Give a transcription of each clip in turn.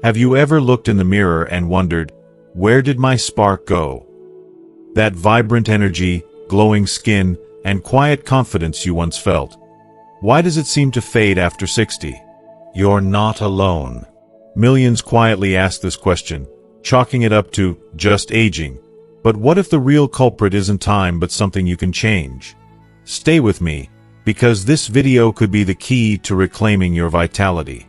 Have you ever looked in the mirror and wondered, where did my spark go? That vibrant energy, glowing skin, and quiet confidence you once felt. Why does it seem to fade after 60? You're not alone. Millions quietly ask this question, chalking it up to just aging. But what if the real culprit isn't time but something you can change? Stay with me, because this video could be the key to reclaiming your vitality.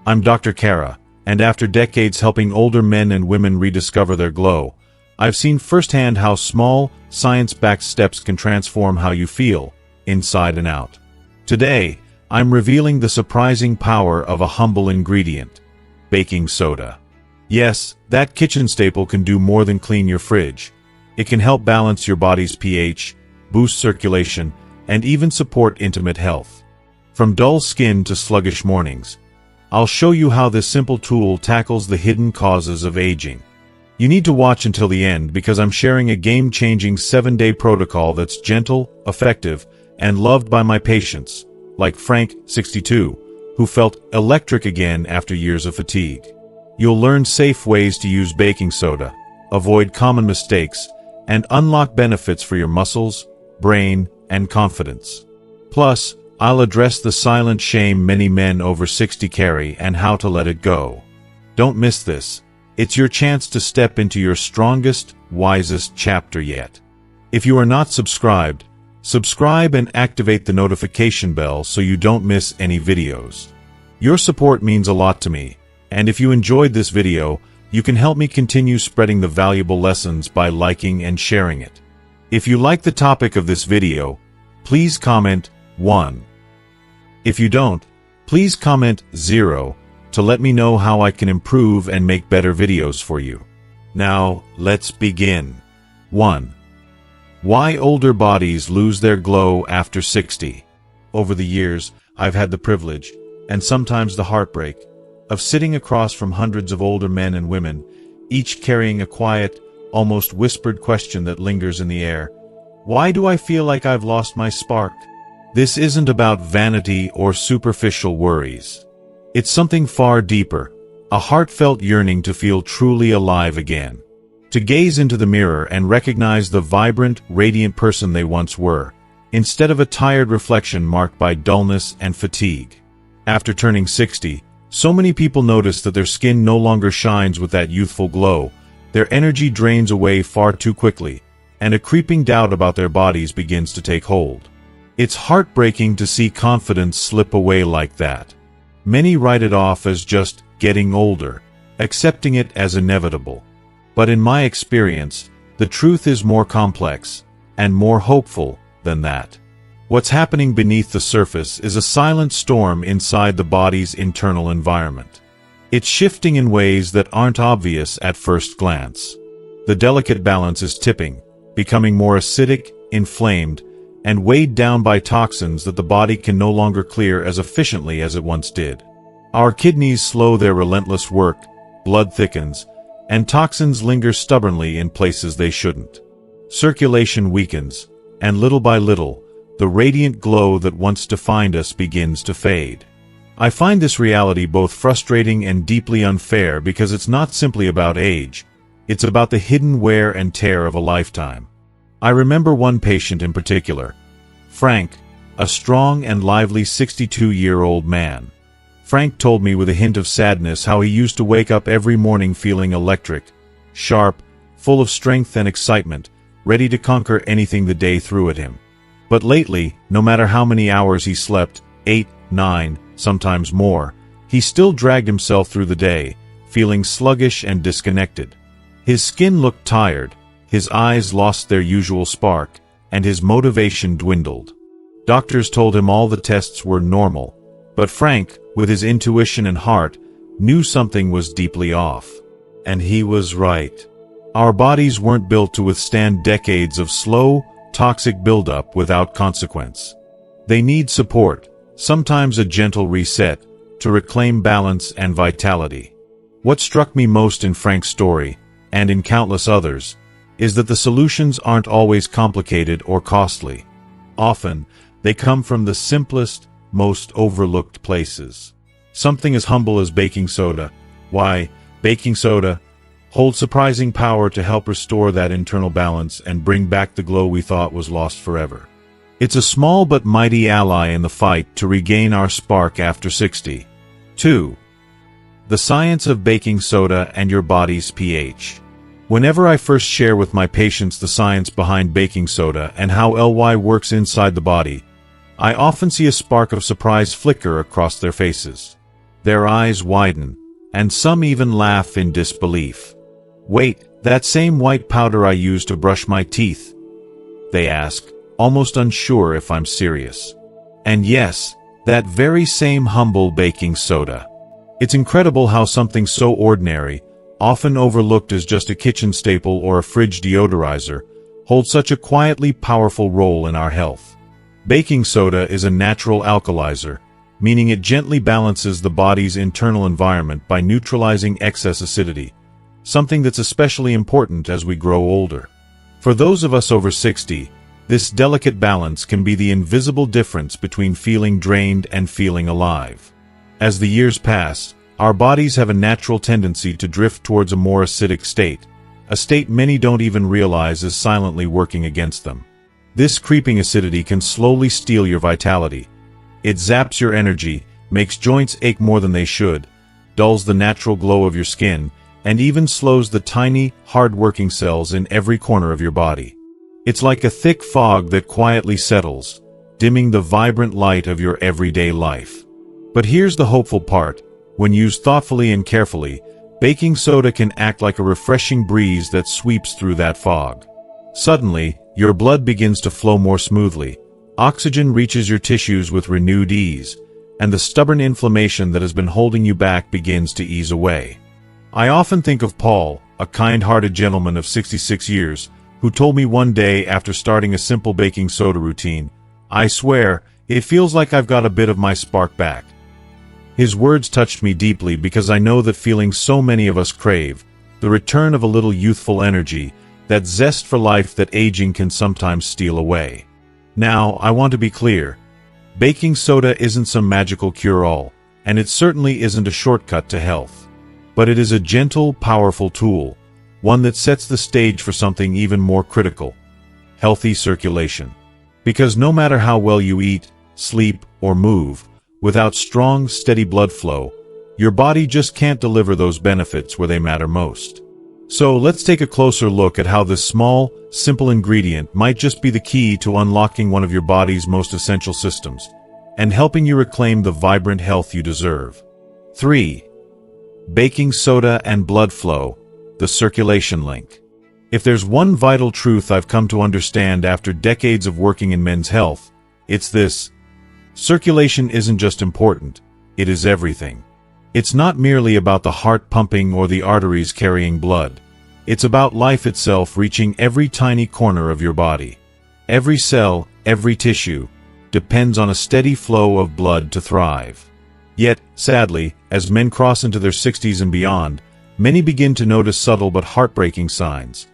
I'm Dr. Kara, and after decades helping older men and women rediscover their glow, I've seen firsthand how small, science-backed steps can transform how you feel, inside and out. Today, I'm revealing the surprising power of a humble ingredient: baking soda. Yes, that kitchen staple can do more than clean your fridge. It can help balance your body's pH, boost circulation, and even support intimate health. From dull skin to sluggish mornings, I'll show you how this simple tool tackles the hidden causes of aging. You need to watch until the end because I'm sharing a game-changing 7-day protocol that's gentle, effective, and loved by my patients, like Frank, 62, who felt electric again after years of fatigue. You'll learn safe ways to use baking soda, avoid common mistakes, and unlock benefits for your muscles, brain, and confidence. Plus, I'll address the silent shame many men over 60 carry and how to let it go. Don't miss this. It's your chance to step into your strongest, wisest chapter yet. If you are not subscribed, subscribe and activate the notification bell so you don't miss any videos. Your support means a lot to me, and if you enjoyed this video, you can help me continue spreading the valuable lessons by liking and sharing it. If you like the topic of this video, please comment 1. If you don't, please comment 0 to let me know how I can improve and make better videos for you. Now, let's begin. 1. Why older bodies lose their glow after 60. Over the years, I've had the privilege, and sometimes the heartbreak, of sitting across from hundreds of older men and women, each carrying a quiet, almost whispered question that lingers in the air. Why do I feel like I've lost my spark? This isn't about vanity or superficial worries. It's something far deeper, a heartfelt yearning to feel truly alive again. To gaze into the mirror and recognize the vibrant, radiant person they once were, instead of a tired reflection marked by dullness and fatigue. After turning 60, so many people notice that their skin no longer shines with that youthful glow, their energy drains away far too quickly, and a creeping doubt about their bodies begins to take hold. It's heartbreaking to see confidence slip away like that. Many write it off as just getting older, accepting it as inevitable. But in my experience, the truth is more complex, and more hopeful than that. What's happening beneath the surface is a silent storm inside the body's internal environment. It's shifting in ways that aren't obvious at first glance. The delicate balance is tipping, becoming more acidic, inflamed, and weighed down by toxins that the body can no longer clear as efficiently as it once did. Our kidneys slow their relentless work, blood thickens, and toxins linger stubbornly in places they shouldn't. Circulation weakens, and little by little, the radiant glow that once defined us begins to fade. I find this reality both frustrating and deeply unfair because it's not simply about age, it's about the hidden wear and tear of a lifetime. I remember one patient in particular, Frank, a strong and lively 62-year-old man. Frank told me with a hint of sadness how he used to wake up every morning feeling electric, sharp, full of strength and excitement, ready to conquer anything the day threw at him. But lately, no matter how many hours he slept, 8, 9, sometimes more, he still dragged himself through the day, feeling sluggish and disconnected. His skin looked tired, his eyes lost their usual spark, and his motivation dwindled. Doctors told him all the tests were normal, but Frank, with his intuition and heart, knew something was deeply off. And he was right. Our bodies weren't built to withstand decades of slow, toxic buildup without consequence. They need support, sometimes a gentle reset, to reclaim balance and vitality. What struck me most in Frank's story, and in countless others, is that the solutions aren't always complicated or costly. Often, they come from the simplest, most overlooked places. Something as humble as baking soda. Why, baking soda, holds surprising power to help restore that internal balance and bring back the glow we thought was lost forever. It's a small but mighty ally in the fight to regain our spark after 60. 2. The science of baking soda and your body's pH. Whenever I first share with my patients the science behind baking soda and how LY works inside the body, I often see a spark of surprise flicker across their faces. Their eyes widen, and some even laugh in disbelief. "Wait, that same white powder I use to brush my teeth?" they ask, almost unsure if I'm serious. And yes, that very same humble baking soda. It's incredible how something so ordinary, often overlooked as just a kitchen staple or a fridge deodorizer, holds such a quietly powerful role in our health. Baking soda is a natural alkalizer, meaning it gently balances the body's internal environment by neutralizing excess acidity, something that's especially important as we grow older. For those of us over 60, this delicate balance can be the invisible difference between feeling drained and feeling alive. As the years pass, our bodies have a natural tendency to drift towards a more acidic state, a state many don't even realize is silently working against them. This creeping acidity can slowly steal your vitality. It zaps your energy, makes joints ache more than they should, dulls the natural glow of your skin, and even slows the tiny, hard-working cells in every corner of your body. It's like a thick fog that quietly settles, dimming the vibrant light of your everyday life. But here's the hopeful part. When used thoughtfully and carefully, baking soda can act like a refreshing breeze that sweeps through that fog. Suddenly, your blood begins to flow more smoothly, oxygen reaches your tissues with renewed ease, and the stubborn inflammation that has been holding you back begins to ease away. I often think of Paul, a kind-hearted gentleman of 66 years, who told me one day after starting a simple baking soda routine, "I swear, it feels like I've got a bit of my spark back." His words touched me deeply because I know that feeling so many of us crave, the return of a little youthful energy, that zest for life that aging can sometimes steal away. Now, I want to be clear. Baking soda isn't some magical cure-all, and it certainly isn't a shortcut to health. But it is a gentle, powerful tool, one that sets the stage for something even more critical: healthy circulation. Because no matter how well you eat, sleep, or move, without strong, steady blood flow, your body just can't deliver those benefits where they matter most. So let's take a closer look at how this small, simple ingredient might just be the key to unlocking one of your body's most essential systems, and helping you reclaim the vibrant health you deserve. 3. Baking soda and blood flow, the circulation link. If there's one vital truth I've come to understand after decades of working in men's health, it's this: circulation isn't just important, it is everything. It's not merely about the heart pumping or the arteries carrying blood. It's about life itself reaching every tiny corner of your body. Every cell, every tissue, depends on a steady flow of blood to thrive. Yet, sadly, as men cross into their 60s and beyond, many begin to notice subtle but heartbreaking signs.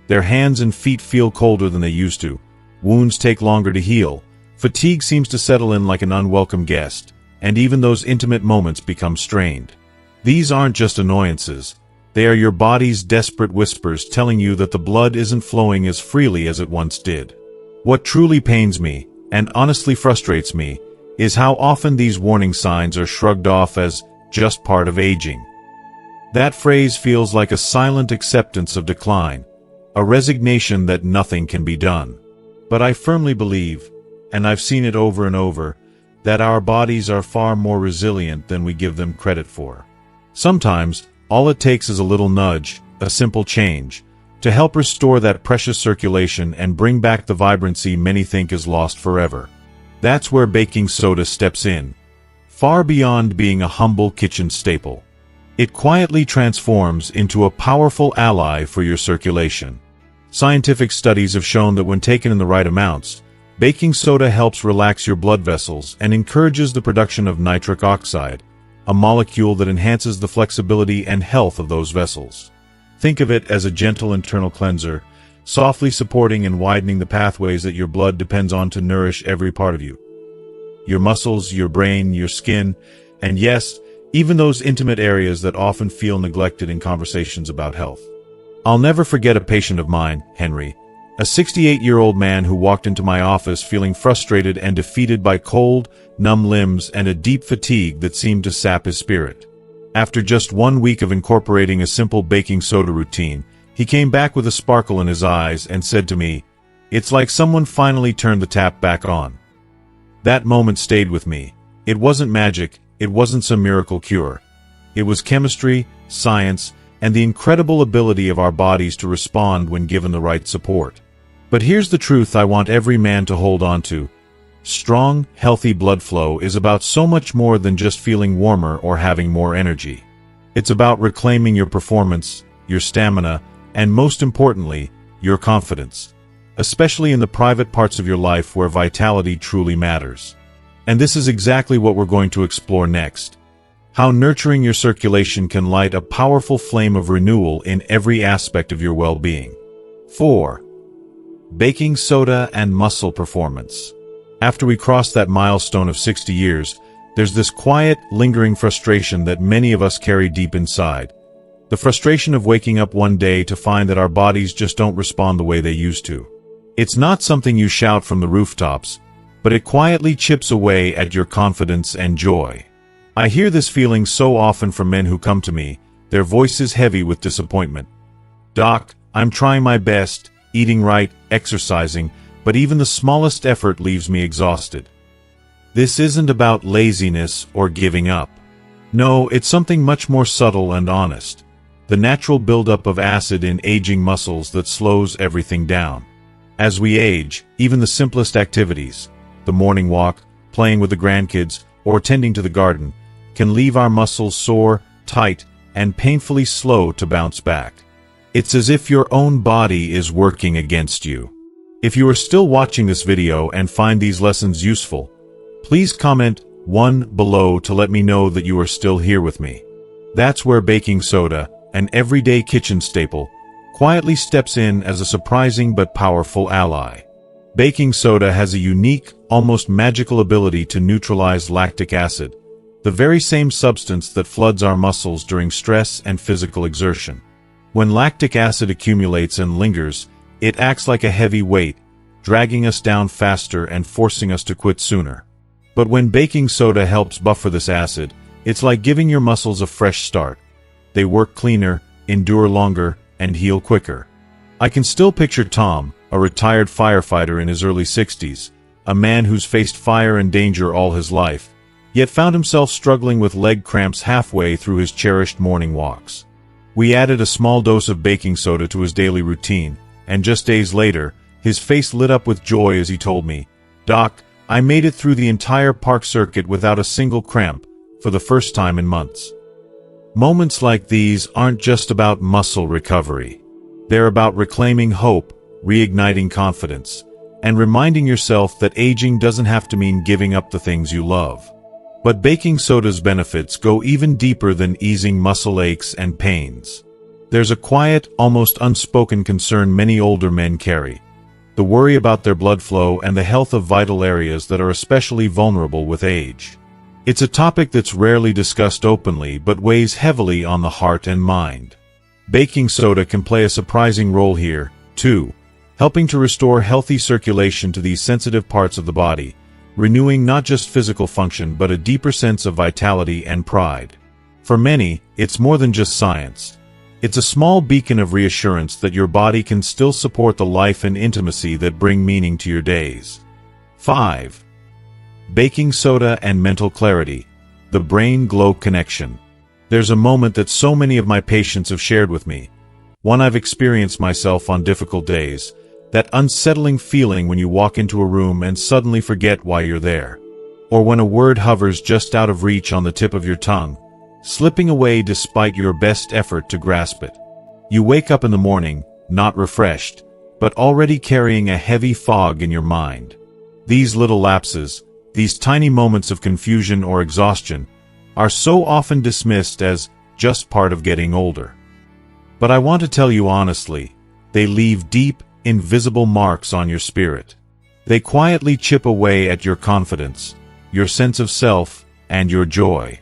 Their hands and feet feel colder than they used to, wounds take longer to heal, fatigue seems to settle in like an unwelcome guest, and even those intimate moments become strained. These aren't just annoyances. They are your body's desperate whispers telling you that the blood isn't flowing as freely as it once did. What truly pains me, and honestly frustrates me, is how often these warning signs are shrugged off as just part of aging. That phrase feels like a silent acceptance of decline, a resignation that nothing can be done. But I firmly believe, and I've seen it over and over, that our bodies are far more resilient than we give them credit for. Sometimes, all it takes is a little nudge, a simple change, to help restore that precious circulation and bring back the vibrancy many think is lost forever. That's where baking soda steps in. Far beyond being a humble kitchen staple, it quietly transforms into a powerful ally for your circulation. Scientific studies have shown that when taken in the right amounts, baking soda helps relax your blood vessels and encourages the production of nitric oxide, a molecule that enhances the flexibility and health of those vessels. Think of it as a gentle internal cleanser, softly supporting and widening the pathways that your blood depends on to nourish every part of you. Your muscles, your brain, your skin, and yes, even those intimate areas that often feel neglected in conversations about health. I'll never forget a patient of mine, Henry, a 68-year-old man who walked into my office feeling frustrated and defeated by cold, numb limbs and a deep fatigue that seemed to sap his spirit. After just 1 week of incorporating a simple baking soda routine, he came back with a sparkle in his eyes and said to me, "It's like someone finally turned the tap back on." That moment stayed with me. It wasn't magic, it wasn't some miracle cure. It was chemistry, science, and the incredible ability of our bodies to respond when given the right support. But here's the truth I want every man to hold on to. Strong, healthy blood flow is about so much more than just feeling warmer or having more energy. It's about reclaiming your performance, your stamina, and most importantly, your confidence, especially in the private parts of your life where vitality truly matters. And this is exactly what we're going to explore next. How nurturing your circulation can light a powerful flame of renewal in every aspect of your well-being. 4. Baking soda and muscle performance. After we cross that milestone of 60 years, there's this quiet, lingering frustration that many of us carry deep inside. The frustration of waking up one day to find that our bodies just don't respond the way they used to. It's not something you shout from the rooftops, but it quietly chips away at your confidence and joy. I hear this feeling so often from men who come to me, their voices heavy with disappointment. "Doc, I'm trying my best, eating right, exercising, but even the smallest effort leaves me exhausted." This isn't about laziness or giving up. No, it's something much more subtle and honest. The natural buildup of acid in aging muscles that slows everything down. As we age, even the simplest activities, the morning walk, playing with the grandkids, or tending to the garden, can leave our muscles sore, tight, and painfully slow to bounce back. It's as if your own body is working against you. If you are still watching this video and find these lessons useful, please comment 1 below to let me know that you are still here with me. That's where baking soda, an everyday kitchen staple, quietly steps in as a surprising but powerful ally. Baking soda has a unique, almost magical ability to neutralize lactic acid, the very same substance that floods our muscles during stress and physical exertion. When lactic acid accumulates and lingers, it acts like a heavy weight, dragging us down faster and forcing us to quit sooner. But when baking soda helps buffer this acid, it's like giving your muscles a fresh start. They work cleaner, endure longer, and heal quicker. I can still picture Tom, a retired firefighter in his early 60s, a man who's faced fire and danger all his life, yet found himself struggling with leg cramps halfway through his cherished morning walks. We added a small dose of baking soda to his daily routine, and just days later, his face lit up with joy as he told me, "Doc, I made it through the entire park circuit without a single cramp, for the first time in months." Moments like these aren't just about muscle recovery. They're about reclaiming hope, reigniting confidence, and reminding yourself that aging doesn't have to mean giving up the things you love. But baking soda's benefits go even deeper than easing muscle aches and pains. There's a quiet, almost unspoken concern many older men carry: the worry about their blood flow and the health of vital areas that are especially vulnerable with age. It's a topic that's rarely discussed openly but weighs heavily on the heart and mind. Baking soda can play a surprising role here, too, helping to restore healthy circulation to these sensitive parts of the body, renewing not just physical function but a deeper sense of vitality and pride. For many, it's more than just science. It's a small beacon of reassurance that your body can still support the life and intimacy that bring meaning to your days. 5. Baking soda and mental clarity, the brain-glow connection. There's a moment that so many of my patients have shared with me, one I've experienced myself on difficult days, that unsettling feeling when you walk into a room and suddenly forget why you're there. Or when a word hovers just out of reach on the tip of your tongue, slipping away despite your best effort to grasp it. You wake up in the morning, not refreshed, but already carrying a heavy fog in your mind. These little lapses, these tiny moments of confusion or exhaustion, are so often dismissed as just part of getting older. But I want to tell you honestly, they leave deep, invisible marks on your spirit. They quietly chip away at your confidence, your sense of self, and your joy.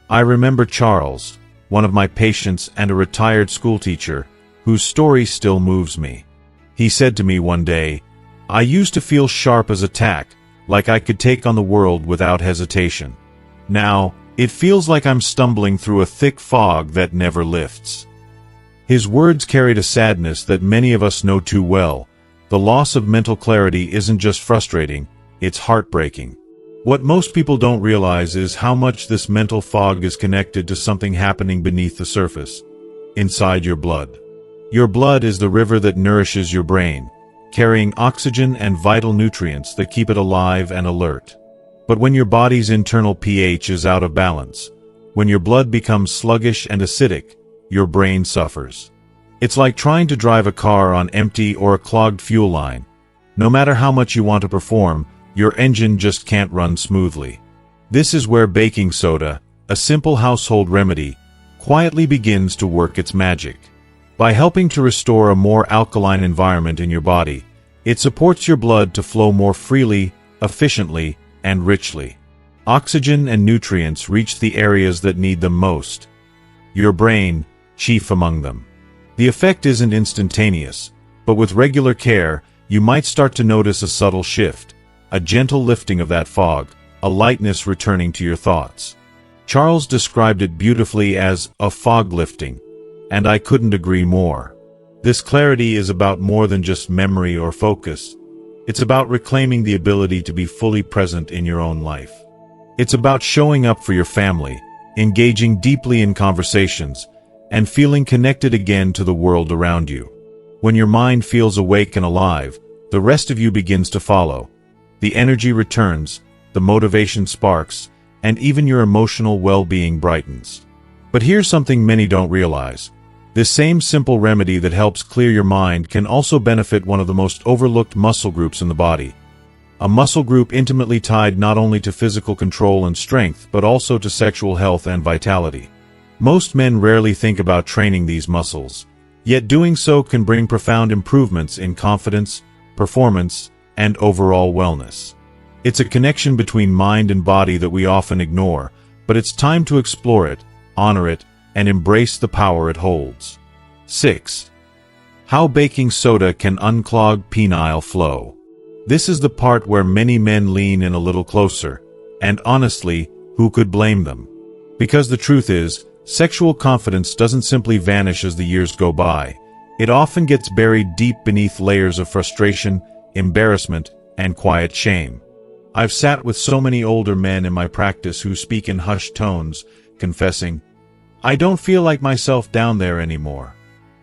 I remember Charles, one of my patients and a retired schoolteacher, whose story still moves me. He said to me one day, "I used to feel sharp as a tack, like I could take on the world without hesitation. Now, it feels like I'm stumbling through a thick fog that never lifts." His words carried a sadness that many of us know too well. The loss of mental clarity isn't just frustrating, it's heartbreaking. What most people don't realize is how much this mental fog is connected to something happening beneath the surface, inside your blood. Your blood is the river that nourishes your brain, carrying oxygen and vital nutrients that keep it alive and alert. But when your body's internal pH is out of balance, when your blood becomes sluggish and acidic, your brain suffers. It's like trying to drive a car on empty or a clogged fuel line. No matter how much you want to perform, your engine just can't run smoothly. This is where baking soda, a simple household remedy, quietly begins to work its magic. By helping to restore a more alkaline environment in your body, it supports your blood to flow more freely, efficiently, and richly. Oxygen and nutrients reach the areas that need them most. Your brain, chief among them. The effect isn't instantaneous, but with regular care, you might start to notice a subtle shift, a gentle lifting of that fog, a lightness returning to your thoughts. Charles described it beautifully as a fog lifting, and I couldn't agree more. This clarity is about more than just memory or focus. It's about reclaiming the ability to be fully present in your own life. It's about showing up for your family, engaging deeply in conversations, and feeling connected again to the world around you. When your mind feels awake and alive, the rest of you begins to follow. The energy returns, the motivation sparks, and even your emotional well-being brightens. But here's something many don't realize. This same simple remedy that helps clear your mind can also benefit one of the most overlooked muscle groups in the body. A muscle group intimately tied not only to physical control and strength, but also to sexual health and vitality. Most men rarely think about training these muscles, yet doing so can bring profound improvements in confidence, performance, and overall wellness. It's a connection between mind and body that we often ignore, but it's time to explore it, honor it, and embrace the power it holds. 6. How baking soda can unclog penile flow. This is the part where many men lean in a little closer, and honestly, who could blame them? Because the truth is, sexual confidence doesn't simply vanish as the years go by. It often gets buried deep beneath layers of frustration, embarrassment, and quiet shame. I've sat with so many older men in my practice who speak in hushed tones, confessing, "I don't feel like myself down there anymore."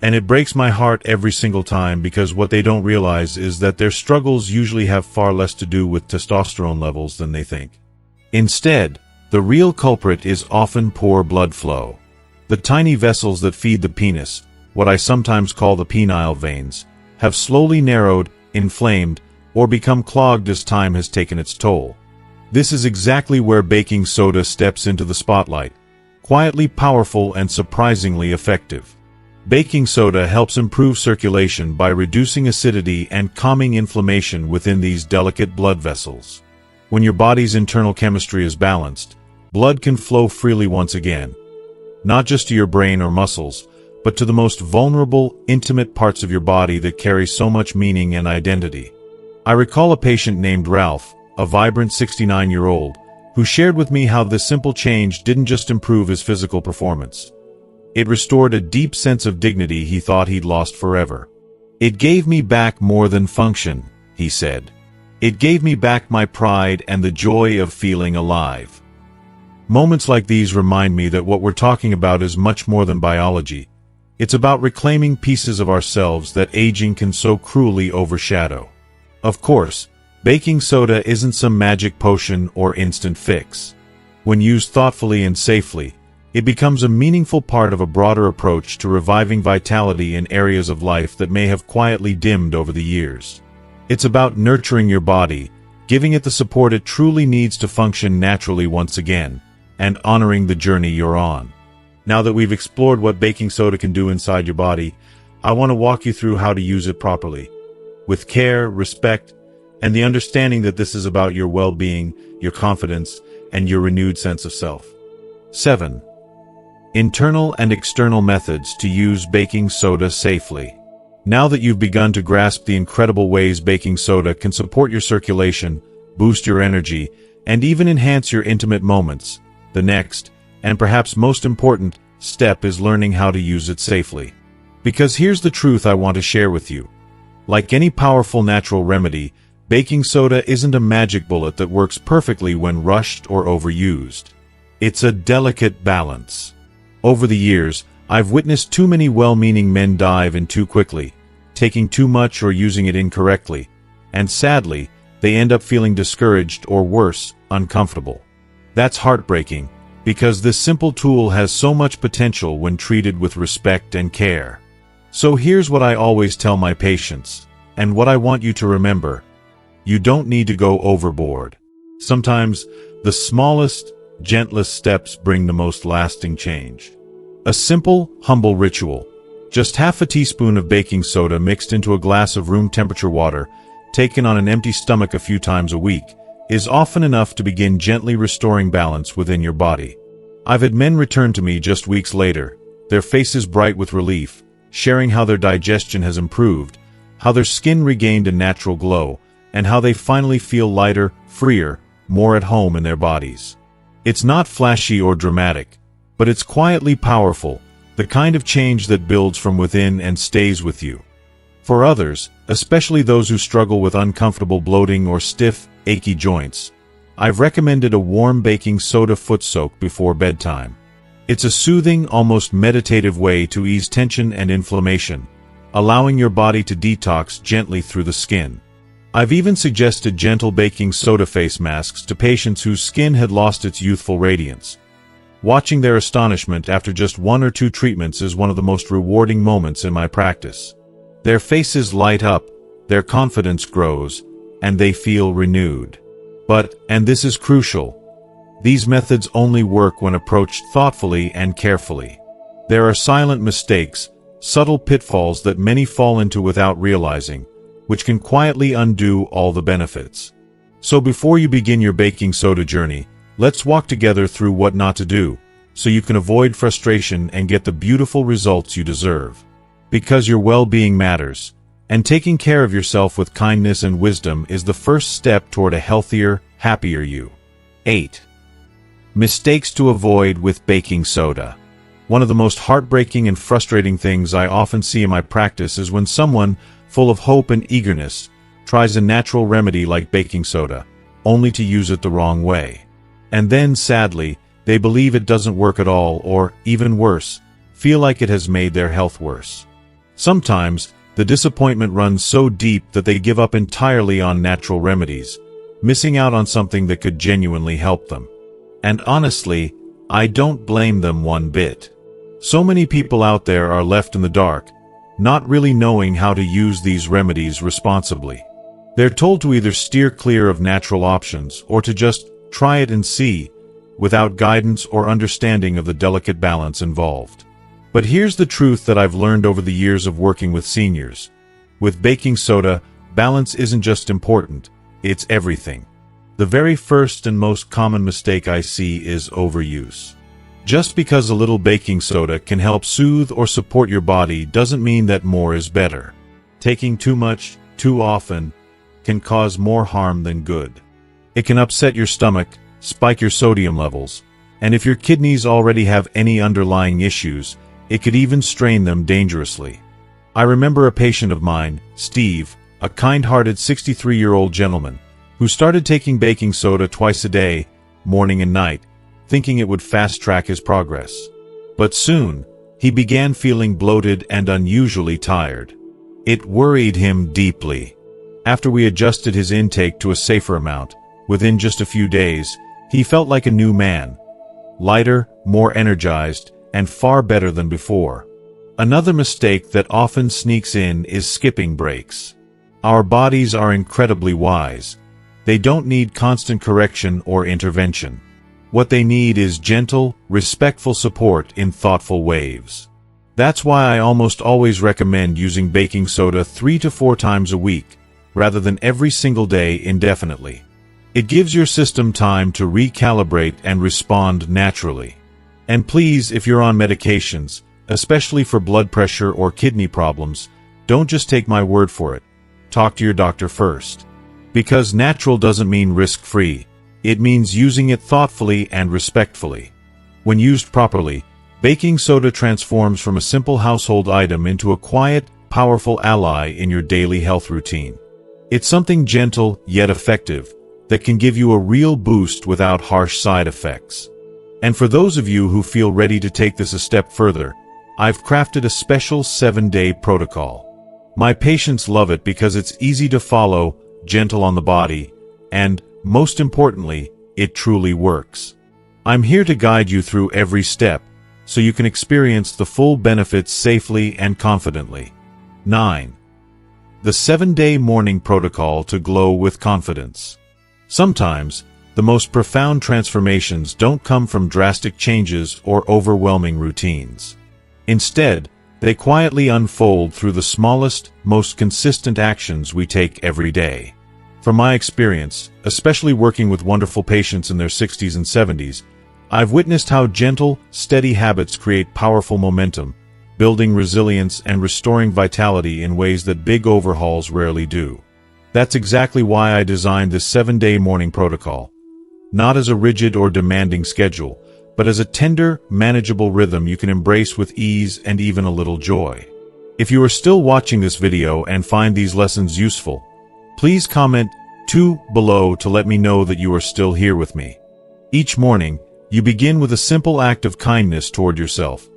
And it breaks my heart every single time, because what they don't realize is that their struggles usually have far less to do with testosterone levels than they think. Instead, the real culprit is often poor blood flow. The tiny vessels that feed the penis, what I sometimes call the penile veins, have slowly narrowed, inflamed, or become clogged as time has taken its toll. This is exactly where baking soda steps into the spotlight, quietly powerful and surprisingly effective. Baking soda helps improve circulation by reducing acidity and calming inflammation within these delicate blood vessels. When your body's internal chemistry is balanced, blood can flow freely once again, not just to your brain or muscles, but to the most vulnerable, intimate parts of your body that carry so much meaning and identity. I recall a patient named Ralph, a vibrant 69-year-old, who shared with me how this simple change didn't just improve his physical performance. It restored a deep sense of dignity he thought he'd lost forever. "It gave me back more than function," he said. "It gave me back my pride and the joy of feeling alive." Moments like these remind me that what we're talking about is much more than biology. It's about reclaiming pieces of ourselves that aging can so cruelly overshadow. Of course, baking soda isn't some magic potion or instant fix. When used thoughtfully and safely, it becomes a meaningful part of a broader approach to reviving vitality in areas of life that may have quietly dimmed over the years. It's about nurturing your body, giving it the support it truly needs to function naturally once again, and honoring the journey you're on. Now that we've explored what baking soda can do inside your body, I want to walk you through how to use it properly, with care, respect, and the understanding that this is about your well-being, your confidence, and your renewed sense of self. 7. Internal and external methods to use baking soda safely. Now that you've begun to grasp the incredible ways baking soda can support your circulation, boost your energy, and even enhance your intimate moments, the next, and perhaps most important, step is learning how to use it safely. Because here's the truth I want to share with you. Like any powerful natural remedy, baking soda isn't a magic bullet that works perfectly when rushed or overused. It's a delicate balance. Over the years, I've witnessed too many well-meaning men dive in too quickly, taking too much or using it incorrectly, and sadly, they end up feeling discouraged or worse, uncomfortable. That's heartbreaking, because this simple tool has so much potential when treated with respect and care. So here's what I always tell my patients, and what I want you to remember. You don't need to go overboard. Sometimes, the smallest, gentlest steps bring the most lasting change. A simple, humble ritual. Just half a teaspoon of baking soda mixed into a glass of room temperature water, taken on an empty stomach a few times a week, is often enough to begin gently restoring balance within your body. I've had men return to me just weeks later, their faces bright with relief, sharing how their digestion has improved, how their skin regained a natural glow, and how they finally feel lighter, freer, more at home in their bodies. It's not flashy or dramatic, but it's quietly powerful, the kind of change that builds from within and stays with you. For others, especially those who struggle with uncomfortable bloating or stiff, achy joints, I've recommended a warm baking soda foot soak before bedtime. It's a soothing, almost meditative way to ease tension and inflammation, allowing your body to detox gently through the skin. I've even suggested gentle baking soda face masks to patients whose skin had lost its youthful radiance. Watching their astonishment after just 1 or 2 treatments is one of the most rewarding moments in my practice. Their faces light up, their confidence grows, and they feel renewed. But, and this is crucial, these methods only work when approached thoughtfully and carefully. There are silent mistakes, subtle pitfalls that many fall into without realizing, which can quietly undo all the benefits. So before you begin your baking soda journey, let's walk together through what not to do, so you can avoid frustration and get the beautiful results you deserve. Because your well-being matters, and taking care of yourself with kindness and wisdom is the first step toward a healthier, happier you. 8. Mistakes to avoid with baking soda. One of the most heartbreaking and frustrating things I often see in my practice is when someone, full of hope and eagerness, tries a natural remedy like baking soda, only to use it the wrong way. And then, sadly, they believe it doesn't work at all or, even worse, feel like it has made their health worse. Sometimes, the disappointment runs so deep that they give up entirely on natural remedies, missing out on something that could genuinely help them. And honestly, I don't blame them one bit. So many people out there are left in the dark, not really knowing how to use these remedies responsibly. They're told to either steer clear of natural options or to just try it and see, without guidance or understanding of the delicate balance involved. But here's the truth that I've learned over the years of working with seniors. With baking soda, balance isn't just important, it's everything. The very first and most common mistake I see is overuse. Just because a little baking soda can help soothe or support your body doesn't mean that more is better. Taking too much, too often, can cause more harm than good. It can upset your stomach, spike your sodium levels, and if your kidneys already have any underlying issues, it could even strain them dangerously. I remember a patient of mine, Steve, a kind-hearted 63-year-old gentleman, who started taking baking soda twice a day, morning and night, thinking it would fast-track his progress. But soon, he began feeling bloated and unusually tired. It worried him deeply. After we adjusted his intake to a safer amount, within just a few days, he felt like a new man. Lighter, more energized, and far better than before. Another mistake that often sneaks in is skipping breaks. Our bodies are incredibly wise. They don't need constant correction or intervention. What they need is gentle, respectful support in thoughtful waves. That's why I almost always recommend using baking soda 3 to 4 times a week, rather than every single day indefinitely. It gives your system time to recalibrate and respond naturally. And please, if you're on medications, especially for blood pressure or kidney problems, don't just take my word for it. Talk to your doctor first. Because natural doesn't mean risk-free. It means using it thoughtfully and respectfully. When used properly, baking soda transforms from a simple household item into a quiet, powerful ally in your daily health routine. It's something gentle yet effective that can give you a real boost without harsh side effects. And for those of you who feel ready to take this a step further, I've crafted a special 7-day protocol. My patients love it because it's easy to follow, gentle on the body, and, most importantly, it truly works. I'm here to guide you through every step, so you can experience the full benefits safely and confidently. 9. The 7-day morning protocol to glow with confidence. Sometimes, the most profound transformations don't come from drastic changes or overwhelming routines. Instead, they quietly unfold through the smallest, most consistent actions we take every day. From my experience, especially working with wonderful patients in their 60s and 70s, I've witnessed how gentle, steady habits create powerful momentum, building resilience and restoring vitality in ways that big overhauls rarely do. That's exactly why I designed this 7-day morning protocol. Not as a rigid or demanding schedule, but as a tender, manageable rhythm you can embrace with ease and even a little joy. If you are still watching this video and find these lessons useful, please comment 2 below to let me know that you are still here with me. Each morning, you begin with a simple act of kindness toward yourself.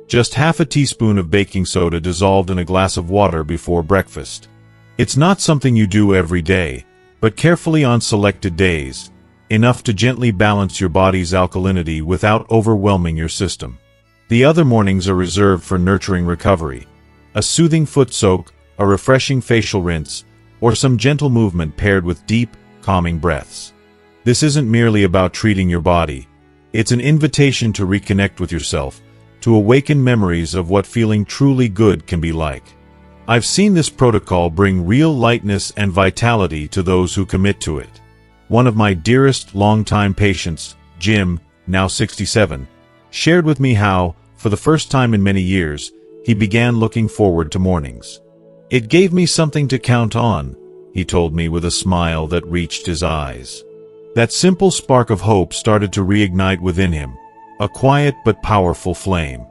Just half a teaspoon of baking soda dissolved in a glass of water before breakfast. It's not something you do every day, but carefully on selected days, enough to gently balance your body's alkalinity without overwhelming your system. The other mornings are reserved for nurturing recovery. A soothing foot soak, a refreshing facial rinse, or some gentle movement paired with deep, calming breaths. This isn't merely about treating your body. It's an invitation to reconnect with yourself, to awaken memories of what feeling truly good can be like. I've seen this protocol bring real lightness and vitality to those who commit to it. One of my dearest longtime patients, Jim, now 67, shared with me how, for the first time in many years, he began looking forward to mornings. "It gave me something to count on," he told me with a smile that reached his eyes. That simple spark of hope started to reignite within him, a quiet but powerful flame.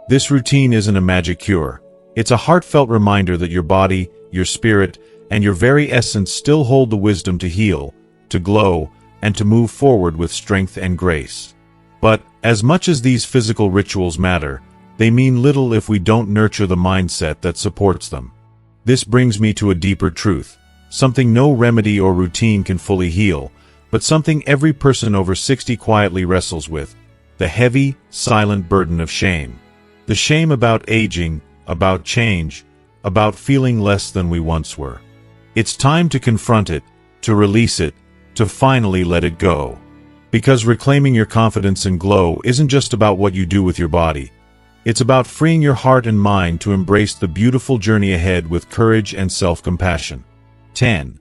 This routine isn't a magic cure. It's a heartfelt reminder that your body, your spirit, and your very essence still hold the wisdom to heal, to glow, and to move forward with strength and grace. But, as much as these physical rituals matter, they mean little if we don't nurture the mindset that supports them. This brings me to a deeper truth, something no remedy or routine can fully heal, but something every person over 60 quietly wrestles with: the heavy, silent burden of shame. The shame about aging, about change, about feeling less than we once were. It's time to confront it, to release it, to finally let it go. Because reclaiming your confidence and glow isn't just about what you do with your body. It's about freeing your heart and mind to embrace the beautiful journey ahead with courage and self-compassion. 10.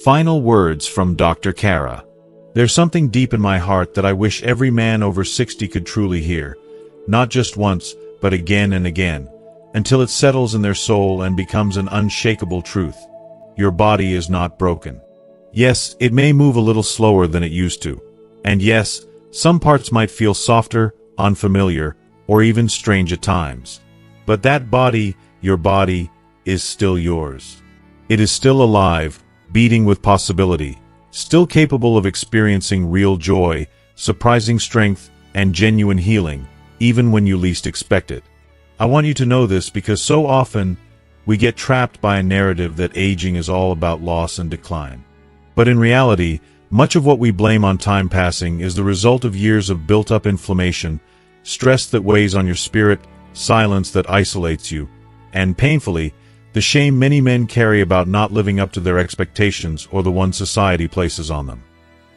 Final words from Dr. Kara. There's something deep in my heart that I wish every man over 60 could truly hear, not just once, but again and again, until it settles in their soul and becomes an unshakable truth. Your body is not broken. Yes, it may move a little slower than it used to. And yes, some parts might feel softer, unfamiliar, or even strange at times. But that body, your body, is still yours. It is still alive, beating with possibility, still capable of experiencing real joy, surprising strength, and genuine healing, even when you least expect it. I want you to know this because so often, we get trapped by a narrative that aging is all about loss and decline. But in reality, much of what we blame on time passing is the result of years of built-up inflammation, stress that weighs on your spirit, silence that isolates you, and, painfully, the shame many men carry about not living up to their expectations or the one society places on them.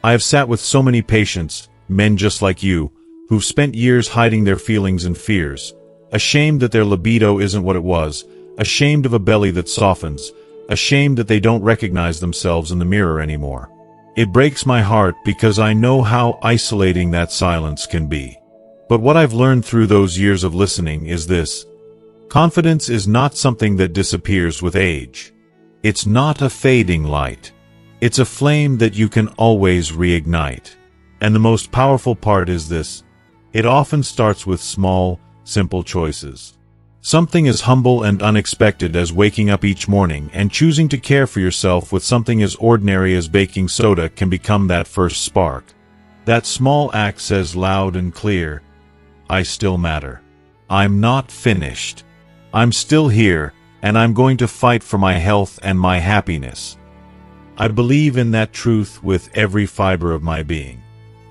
I have sat with so many patients, men just like you, who've spent years hiding their feelings and fears, ashamed that their libido isn't what it was, ashamed of a belly that softens, ashamed that they don't recognize themselves in the mirror anymore. It breaks my heart because I know how isolating that silence can be. But what I've learned through those years of listening is this: confidence is not something that disappears with age. It's not a fading light. It's a flame that you can always reignite. And the most powerful part is this: it often starts with small, simple choices. Something as humble and unexpected as waking up each morning and choosing to care for yourself with something as ordinary as baking soda can become that first spark. That small act says loud and clear, I still matter. I'm not finished. I'm still here, and I'm going to fight for my health and my happiness. I believe in that truth with every fiber of my being.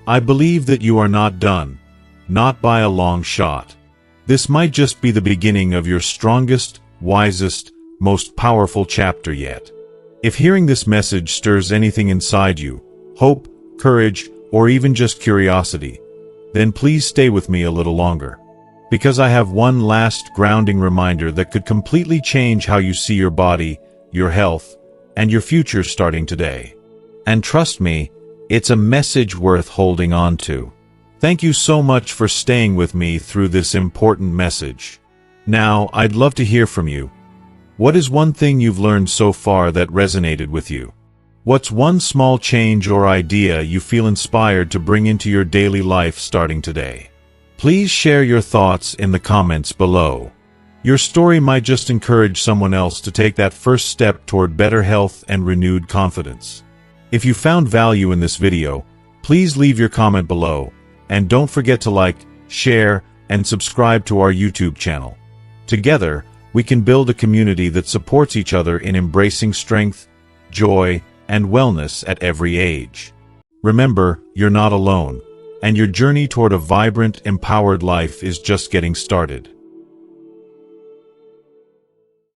I believe that you are not done, not by a long shot. This might just be the beginning of your strongest, wisest, most powerful chapter yet. If hearing this message stirs anything inside you, hope, courage, or even just curiosity, then please stay with me a little longer. Because I have one last grounding reminder that could completely change how you see your body, your health, and your future starting today. And trust me, it's a message worth holding on to. Thank you so much for staying with me through this important message. Now, I'd love to hear from you. What is one thing you've learned so far that resonated with you? What's one small change or idea you feel inspired to bring into your daily life starting today? Please share your thoughts in the comments below. Your story might just encourage someone else to take that first step toward better health and renewed confidence. If you found value in this video, please leave your comment below. And don't forget to like, share, and subscribe to our YouTube channel. Together, we can build a community that supports each other in embracing strength, joy, and wellness at every age. Remember, you're not alone, and your journey toward a vibrant, empowered life is just getting started.